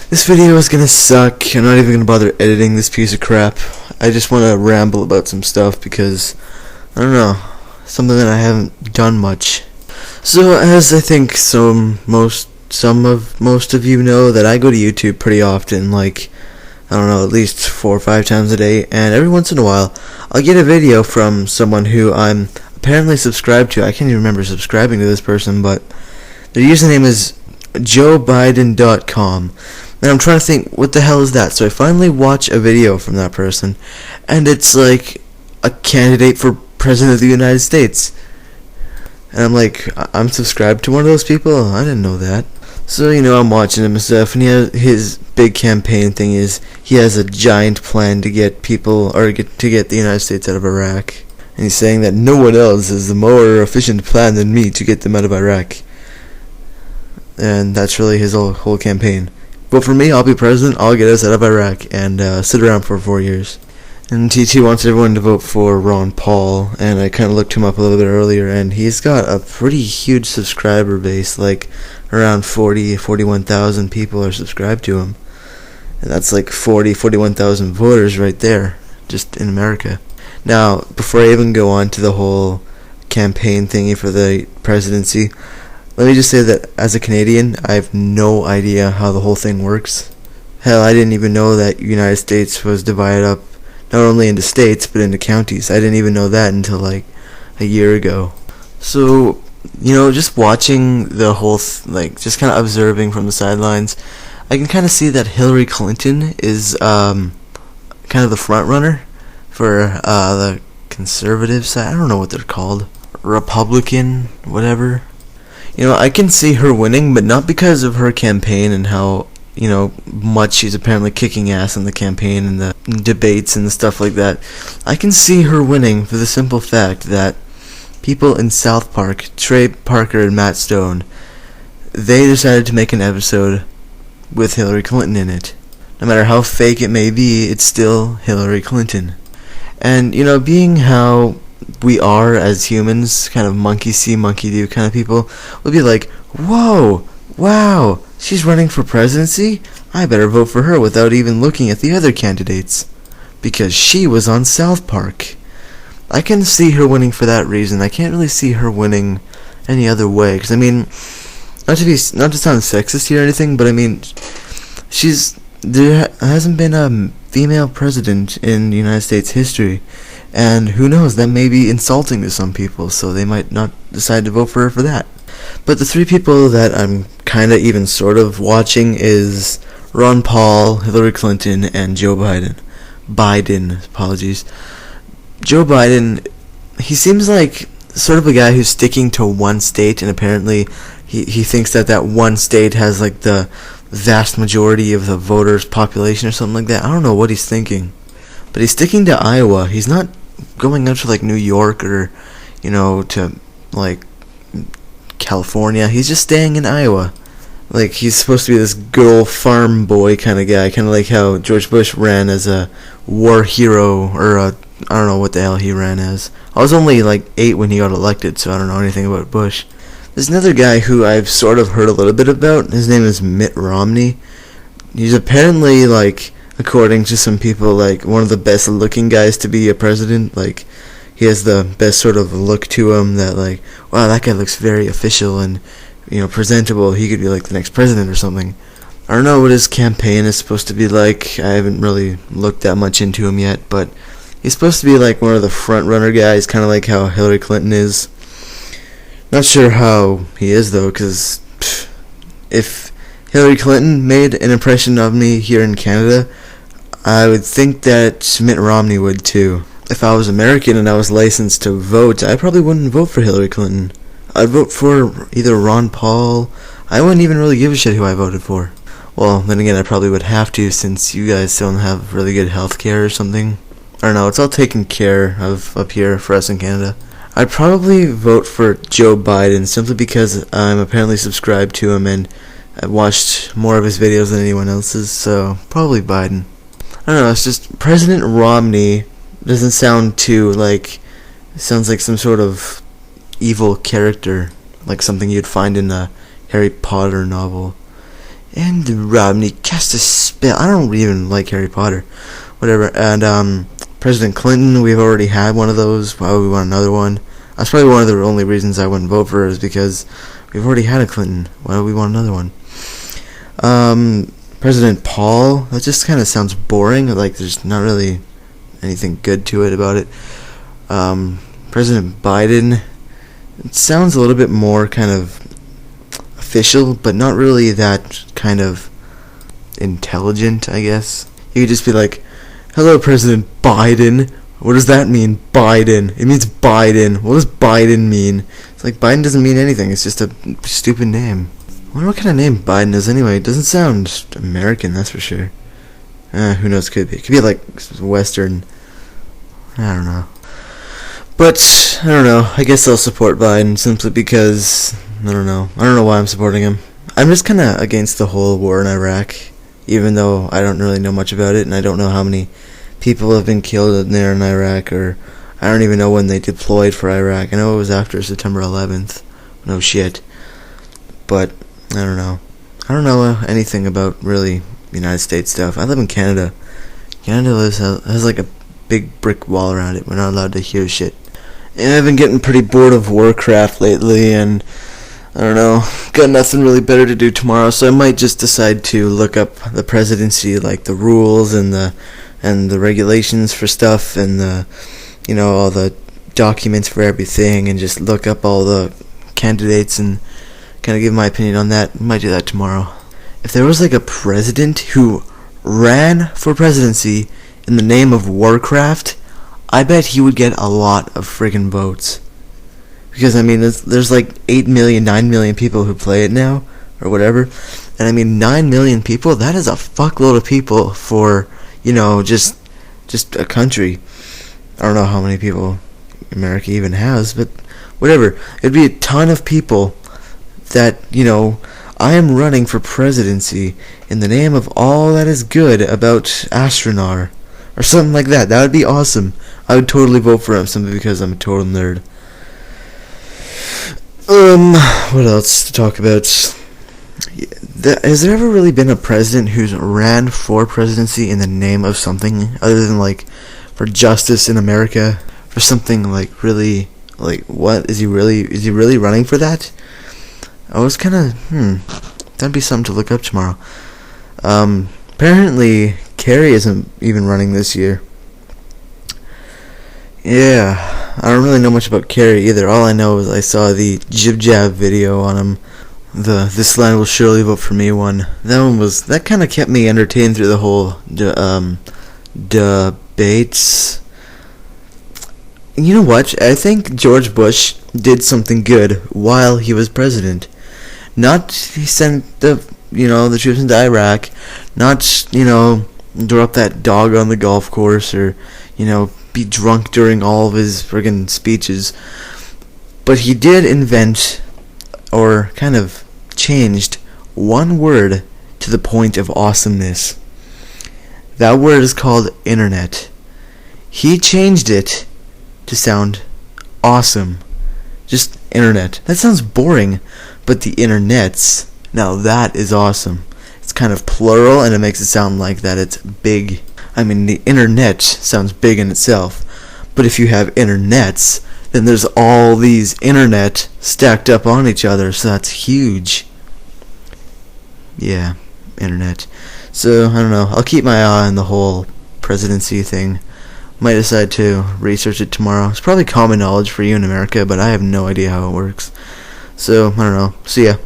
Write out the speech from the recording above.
This video is gonna suck. I'm not even gonna bother editing this piece of crap. I just want to ramble about some stuff because, I don't know, something that I haven't done much. So, as I think most of you know, that I go to YouTube pretty often, like, I don't know, at least 4 or 5 times a day, and every once in a while, I'll get a video from someone who I'm apparently subscribed to. I can't even remember subscribing to this person, but their username is JoeBiden.com. And I'm trying to think, what the hell is that? So I finally watch a video from that person, and it's like a candidate for President of the United States. And I'm like, I'm subscribed to one of those people? I didn't know that. So, I'm watching him and stuff, and his big campaign thing is he has a giant plan to get people, or to get the United States out of Iraq. And he's saying that no one else has a more efficient plan than me to get them out of Iraq. And that's really his whole campaign. Vote for me, I'll be president, I'll get us out of Iraq, and sit around for 4 years. And TT wants everyone to vote for Ron Paul, and I kind of looked him up a little bit earlier, and he's got a pretty huge subscriber base, like around 41,000 people are subscribed to him. And that's like 41,000 voters right there, just in America. Now, before I even go on to the whole campaign thingy for the presidency, let me just say that as a Canadian, I have no idea how the whole thing works. Hell, I didn't even know that United States was divided up not only into states, but into counties. I didn't even know that until like a year ago. So, just watching the whole, just kind of observing from the sidelines, I can kind of see that Hillary Clinton is kind of the front runner for the conservative side. I don't know what they're called. Republican, whatever. I can see her winning, but not because of her campaign and how, much she's apparently kicking ass in the campaign and the debates and the stuff like that. I can see her winning for the simple fact that people in South Park, Trey Parker and Matt Stone, they decided to make an episode with Hillary Clinton in it. No matter how fake it may be, it's still Hillary Clinton. And, being how we are as humans, kind of monkey see, monkey do kind of people, we'll be like, whoa, wow, she's running for presidency? I better vote for her without even looking at the other candidates, because she was on South Park. I can see her winning for that reason. I can't really see her winning any other way, because not to sound sexist here or anything, but there hasn't been a female president in United States history. And who knows, that may be insulting to some people, so they might not decide to vote for her for that. But the 3 people that I'm kind of even sort of watching is Ron Paul, Hillary Clinton, and Joe Biden. Apologies. Joe Biden, he seems like sort of a guy who's sticking to one state, and apparently he thinks that one state has like the vast majority of the voters' population or something like that. I don't know what he's thinking. But he's sticking to Iowa. He's not going out to like New York or, to like California. He's just staying in Iowa. Like, he's supposed to be this good old farm boy kind of guy. Kind of like how George Bush ran as a war hero, or I don't know what the hell he ran as. I was only like 8 when he got elected, so I don't know anything about Bush. There's another guy who I've sort of heard a little bit about. His name is Mitt Romney. He's apparently like, according to some people, like one of the best looking guys to be a president. Like, he has the best sort of look to him that, like, wow, that guy looks very official and, presentable. He could be like the next president or something. I don't know what his campaign is supposed to be like. I haven't really looked that much into him yet, but he's supposed to be like one of the front runner guys, kind of like how Hillary Clinton is. Not sure how he is though, because if Hillary Clinton made an impression of me here in Canada, I would think that Mitt Romney would too. If I was American and I was licensed to vote, I probably wouldn't vote for Hillary Clinton. I'd vote for either Ron Paul. I wouldn't even really give a shit who I voted for. Well, then again, I probably would have to, since you guys don't have really good health care or something. I don't know, it's all taken care of up here for us in Canada. I'd probably vote for Joe Biden, simply because I'm apparently subscribed to him and I've watched more of his videos than anyone else's, so probably Biden. I don't know, it's just President Romney doesn't sound too like, it sounds like some sort of evil character, like something you'd find in a Harry Potter novel. And Romney cast a spell. I don't even like Harry Potter. Whatever. And President Clinton, we've already had one of those. Why would we want another one? That's probably one of the only reasons I wouldn't vote for her, is because we've already had a Clinton. Why would we want another one? President Paul, that just kind of sounds boring. Like, there's not really anything good to it about it. President Biden, it sounds a little bit more kind of official, but not really that kind of intelligent, I guess. You could just be like, hello, President Biden. What does that mean, Biden? It means Biden. What does Biden mean? It's like, Biden doesn't mean anything. It's just a stupid name. I wonder what kind of name Biden is anyway. It doesn't sound American, that's for sure. Who knows? Could be. It could be like Western. I don't know. But, I don't know. I guess I'll support Biden simply because, I don't know. I don't know why I'm supporting him. I'm just kind of against the whole war in Iraq, even though I don't really know much about it, and I don't know how many people have been killed in there in Iraq, or I don't even know when they deployed for Iraq. I know it was after September 11th. No shit. But, I don't know. I don't know anything about really United States stuff. I live in Canada. Canada has like a big brick wall around it. We're not allowed to hear shit. And I've been getting pretty bored of Warcraft lately, and I don't know, got nothing really better to do tomorrow, so I might just decide to look up the presidency, like the rules and the regulations for stuff, and all the documents for everything, and just look up all the candidates and kind of give my opinion on that. I might do that tomorrow. If there was like a president who ran for presidency in the name of Warcraft, I bet he would get a lot of friggin' votes. Because, I mean, there's like 8 million, 9 million people who play it now, or whatever. And, I mean, 9 million people, that is a fuckload of people for, just a country. I don't know how many people America even has, but whatever. It'd be a ton of people that, I am running for presidency in the name of all that is good about Astronar. Or something like that. That would be awesome. I would totally vote for him simply because I'm a total nerd. What else to talk about? Has there ever really been a president who's ran for presidency in the name of something other than, like, for justice in America? For something, like, really, like, what? Is he really running for that? I was kind of, that'd be something to look up tomorrow. Apparently, Kerry isn't even running this year. Yeah, I don't really know much about Kerry either. All I know is I saw the Jib Jab video on him. The "This Land Will Surely Vote For Me" one. That kind of kept me entertained through the whole debates. You know what? I think George Bush did something good while he was president. Not he sent the troops into Iraq. Not drop that dog on the golf course, or be drunk during all of his friggin' speeches. But he did invent, or kind of changed, one word to the point of awesomeness. That word is called internet. He changed it to sound awesome. Just internet. That sounds boring, but the internets, now that is awesome. It's kind of plural, and it makes it sound like that it's big. I mean, the internet sounds big in itself, but if you have internets, then there's all these internet stacked up on each other, so that's huge. Yeah, internet. So, I don't know, I'll keep my eye on the whole presidency thing. Might decide to research it tomorrow. It's probably common knowledge for you in America, but I have no idea how it works. So, I don't know. See ya.